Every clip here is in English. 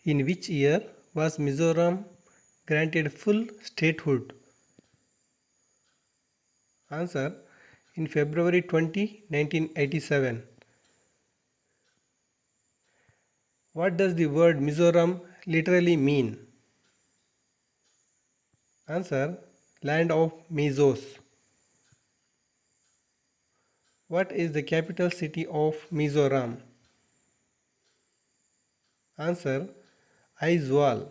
In which year was Mizoram granted full statehood? Answer: in February 20, 1987. What does the word Mizoram literally mean? Answer: land of Mizos. What is the capital city of Mizoram? Answer: Aizawl.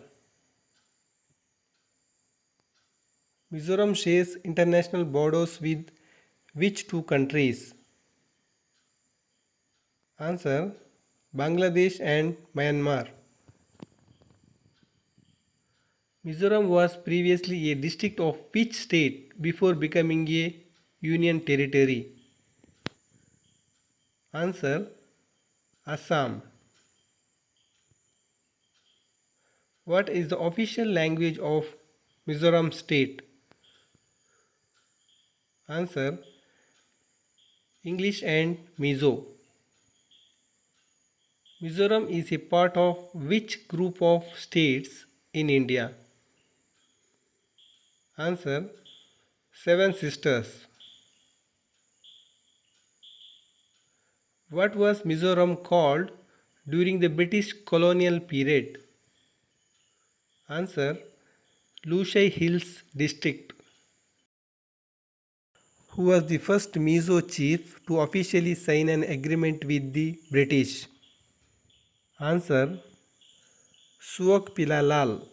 Mizoram shares international borders with which two countries? Answer: Bangladesh and Myanmar. Mizoram was previously a district of which state before becoming a union territory? Answer: Assam. What is the official language of Mizoram state? Answer: English and Mizo. Mizoram is a part of which group of states in India? Answer: Seven Sisters. What was Mizoram called during the British colonial period? Answer: Lushai Hills District. Who was the first Mizo chief to officially sign an agreement with the British? Answer: Suokpilalal.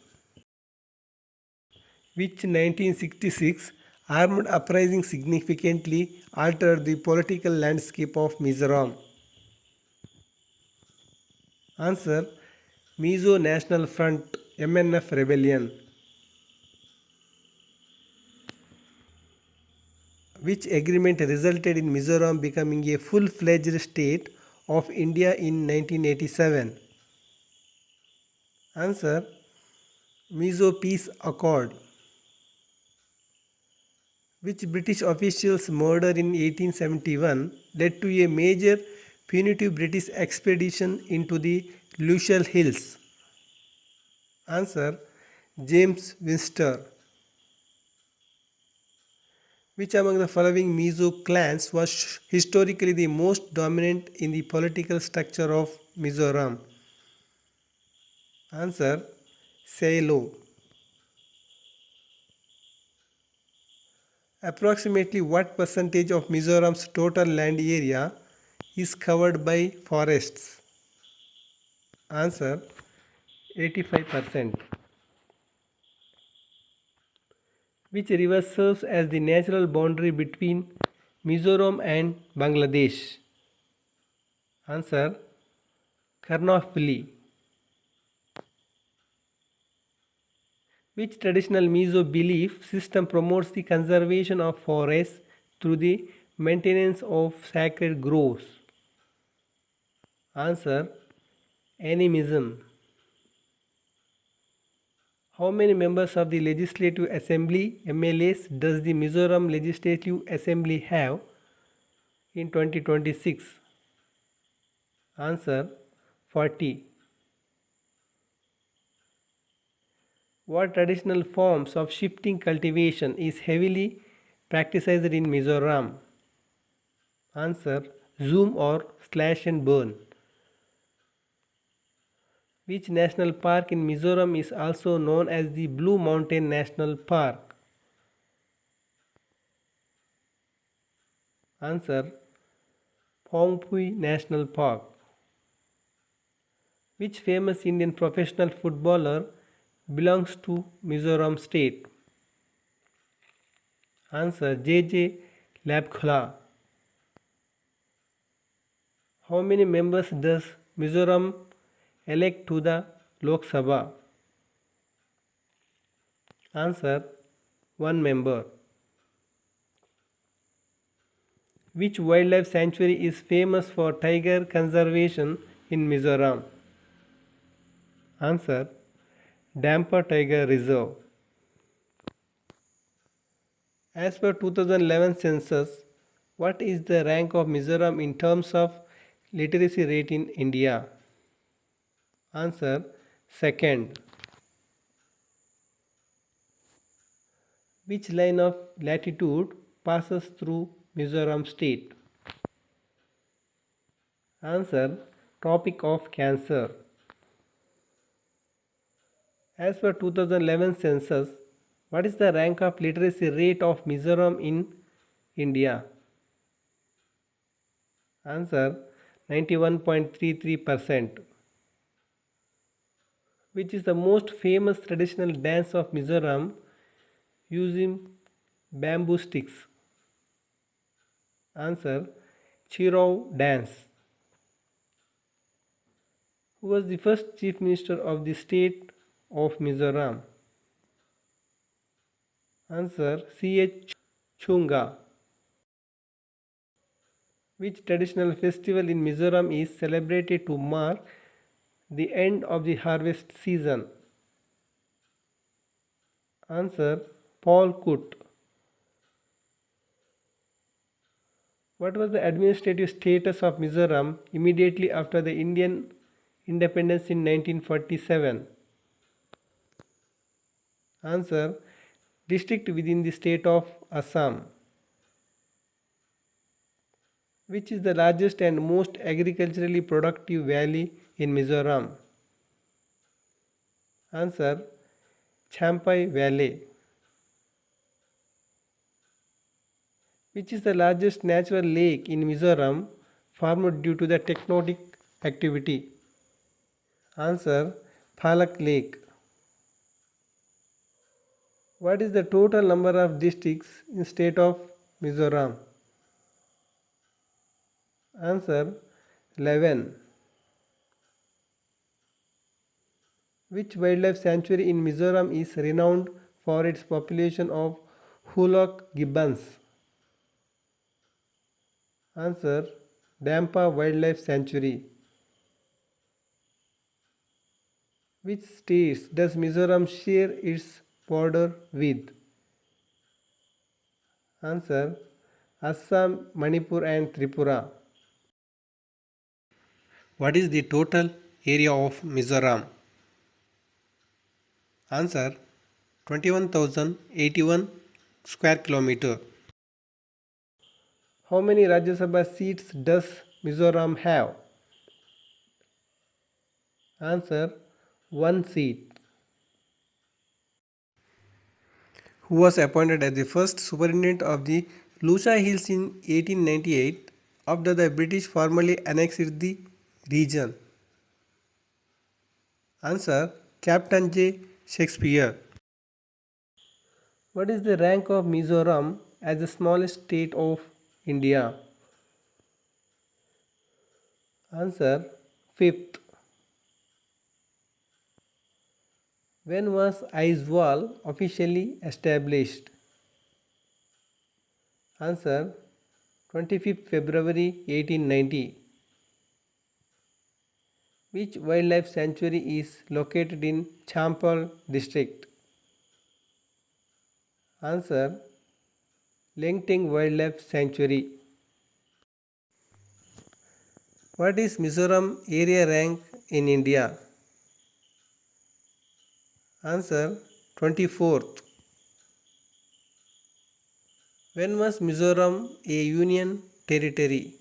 Which 1966 armed uprising significantly altered the political landscape of Mizoram? Answer: Mizo National Front MNF rebellion. Which agreement resulted in Mizoram becoming a full-fledged state of India in 1987? Answer: Mizo Peace Accord. Which British official's murder in 1871 led to a major punitive British expedition into the Lushai Hills? Answer: James Winster. Which among the following Mizo clans was historically the most dominant in the political structure of Mizoram? Answer: Selo. Approximately what percentage of Mizoram's total land area is covered by forests? Answer: 85%. Which river serves as the natural boundary between Mizoram and Bangladesh? Answer: Karnataka. Which traditional Mizo belief system promotes the conservation of forests through the maintenance of sacred groves? Answer: Animism. How many members of the Legislative Assembly MLAs does the Mizoram Legislative Assembly have in 2026? Answer: 40. What traditional forms of shifting cultivation is heavily practiced in Mizoram? Answer: zoom or slash and burn. Which national park in Mizoram is also known as the Blue Mountain National Park? Answer: Phawngpui National Park. Which famous Indian professional footballer belongs to Mizoram state? Answer: J.J. Labkhola. How many members does Mizoram elect to the Lok Sabha? Answer: 1 member. Which wildlife sanctuary is famous for tiger conservation in Mizoram? Answer: Dampa Tiger Reserve. As per 2011 census, what is the rank of Mizoram in terms of literacy rate in India? Answer: Second, which line of latitude passes through Mizoram state? Answer, Tropic of Cancer. As per 2011 census, what is the rank of literacy rate of Mizoram in India? Answer, 91.33%. Which is the most famous traditional dance of Mizoram using bamboo sticks? Answer, Chirau dance. Who was the first chief minister of the state of Mizoram? Answer, C.H. Chungchanga. Which traditional festival in Mizoram is celebrated to mark the end of the harvest season? Answer, Phawngpui. What was the administrative status of Mizoram immediately after the Indian independence in 1947? Answer, district within the state of Assam. Which is the largest and most agriculturally productive valley in Mizoram? Answer, Phawngpui Valley. Which is the largest natural lake in Mizoram formed due to the tectonic activity? Answer, Phalak Lake. What is the total number of districts in state of Mizoram? Answer, 11. Which wildlife sanctuary in Mizoram is renowned for its population of Hulok gibbons? Answer, Dampa Wildlife Sanctuary. Which states does Mizoram share its border with? Answer, Assam, Manipur and Tripura. What is the total area of Mizoram? Answer, 21,081 square kilometer. How many Rajya Sabha seats does Mizoram have? Answer, 1 seat. Who was appointed as the first superintendent of the Lucha Hills in 1898 after the British formally annexed the region? Answer, Captain J. Shakespeare. What is the rank of Mizoram as the smallest state of India? Answer, 5th. When was Aizawl officially established? Answer, 25th February 1890. Which wildlife sanctuary is located in Champal district? Answer, Lengteng Wildlife Sanctuary. What is Mizoram area rank in India? Answer, 24th. When was Mizoram a union territory?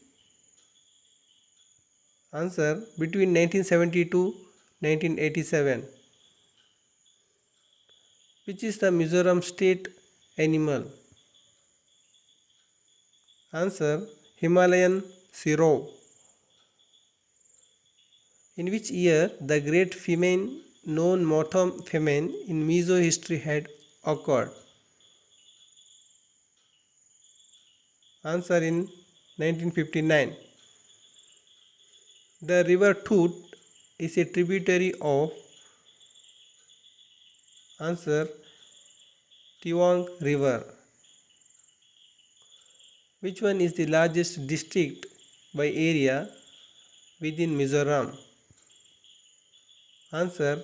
Answer, between 1972 1987. Which is the Mizoram state animal? Answer, Himalayan sirau. In which year the great famine known Motham famine in Mizo history had occurred? Answer, in 1959. The river Tut is a tributary of. Answer, Tiwang river. Which one is the largest district by area within Mizoram? Answer,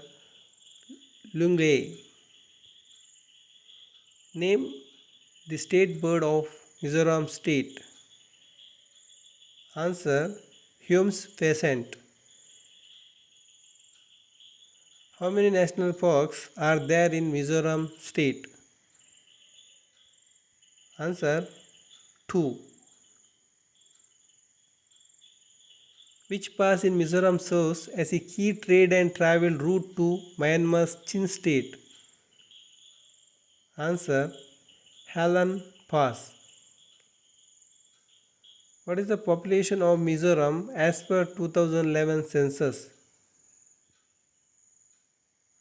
Lungay. Name the state bird of Mizoram state. Answer, Hume's pheasant. How many national parks are there in Mizoram state? Answer 2. Which pass in Mizoram serves as a key trade and travel route to Myanmar's Chin state? Answer Halan Pass. What is the population of Mizoram as per 2011 census?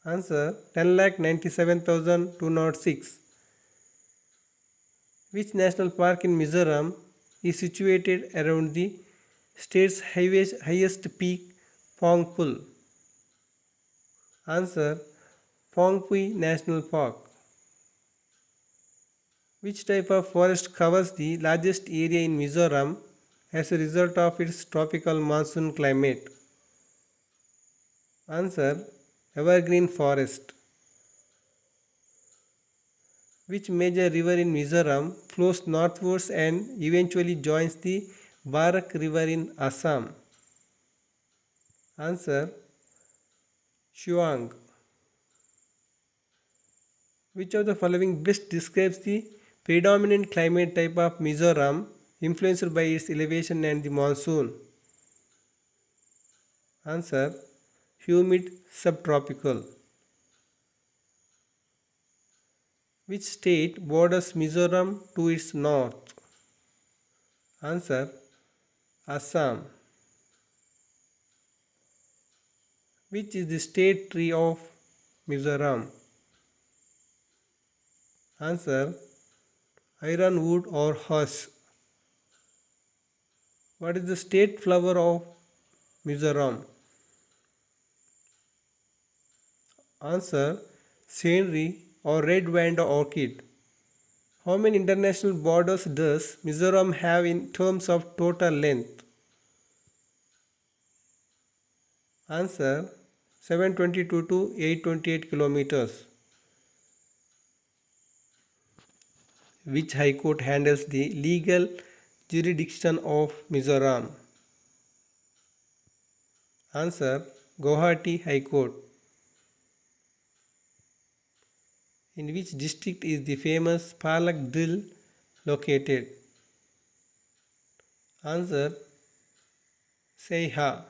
Answer 10,97,206. Which national park in Mizoram is situated around the state's highest peak, Phawngpui? Answer Phawngpui National Park. Which type of forest covers the largest area in Mizoram as a result of its tropical monsoon climate? Answer Evergreen forest. Which major river in Mizoram flows northwards and eventually joins the Barak River in Assam? Answer Shuang. Which of the following best describes the predominant climate type of Mizoram influenced by its elevation and the monsoon? Answer humid subtropical. Which state borders Mizoram to its north? Answer Assam. Which is the state tree of Mizoram? Answer ironwood or hush. What is the state flower of Mizoram? Answer scenery or red vanda orchid. How many international borders does Mizoram have in terms of total length? Answer 722 to 828 kilometers. Which High Court handles the legal jurisdiction of Mizoram? Answer Guwahati High Court. In which district is the famous Palak Drill located? Answer Saiha.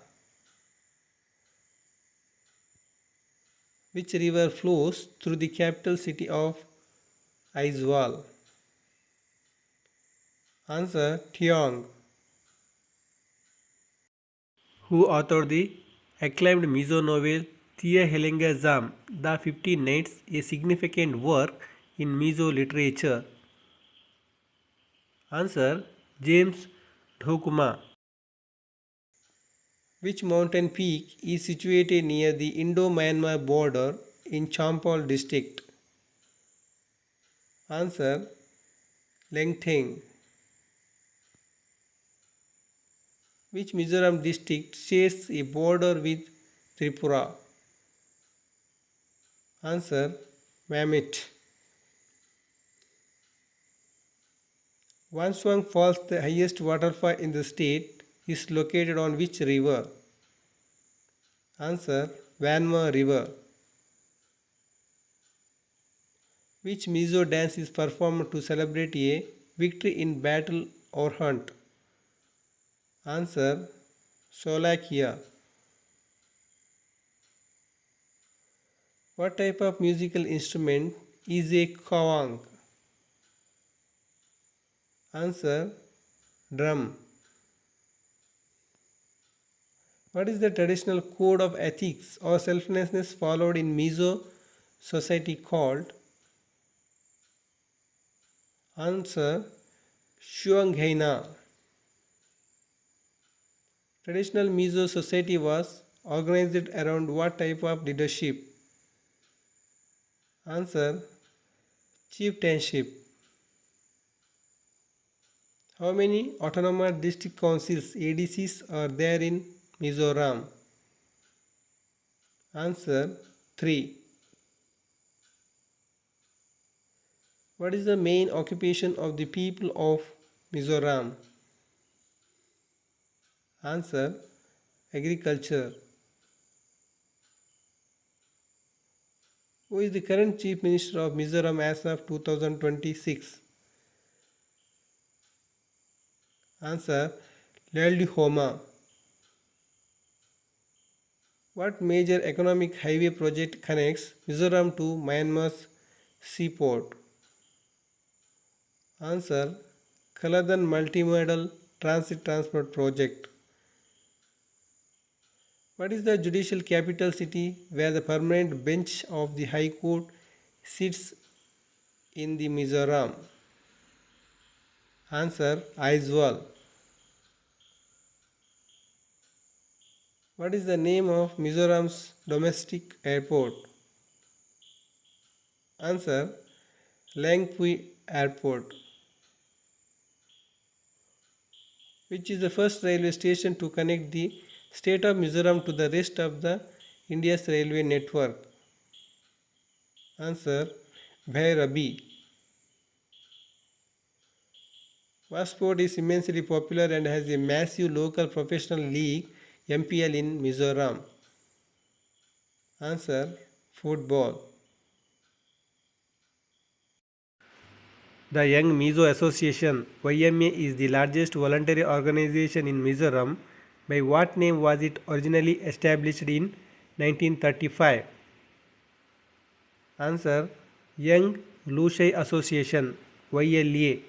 Which river flows through the capital city of Aizawl? Answer Tiong. Who authored the acclaimed Mizo novel Tia Helenga Zam, The 15 Nights, a significant work in Mizo literature? Answer James Dhokuma. Which mountain peak is situated near the Indo-Myanmar border in Champal district? Answer Lengtheng. Which Mizoram district shares a border with Tripura? Answer Mamit. Wanswang Falls, the highest waterfall in the state, is located on which river? Answer Vanma River. Which Mizo dance is performed to celebrate a victory in battle or hunt? Answer Solakia. What type of musical instrument is a kawang? Answer drum. What is the traditional code of ethics or selflessness followed in Mizo society called? Answer Shuanghaina. Traditional Mizo society was organized around what type of leadership? Answer chieftainship. How many autonomous district councils ADCs are there in Mizoram? Answer 3. What is the main occupation of the people of Mizoram? Answer agriculture. Who is the current Chief Minister of Mizoram as of 2026? Answer: Homa. What major economic highway project connects Mizoram to Myanmar's seaport? Answer: Kaladan Multimodal Transit Transport Project. What is the judicial capital city where the permanent bench of the High Court sits in the Mizoram? Answer: Aizawl. What is the name of Mizoram's domestic airport? Answer: Phawngpui Airport. Which is the first railway station to connect the state of Mizoram to the rest of the India's railway network? Answer: Bhairabi. What sport is immensely popular and has a massive local professional league MPL in Mizoram? Answer: Football. The Young Mizo Association YMA is the largest voluntary organization in Mizoram. By what name was it originally established in 1935? Answer: Young Lushai Association YLA.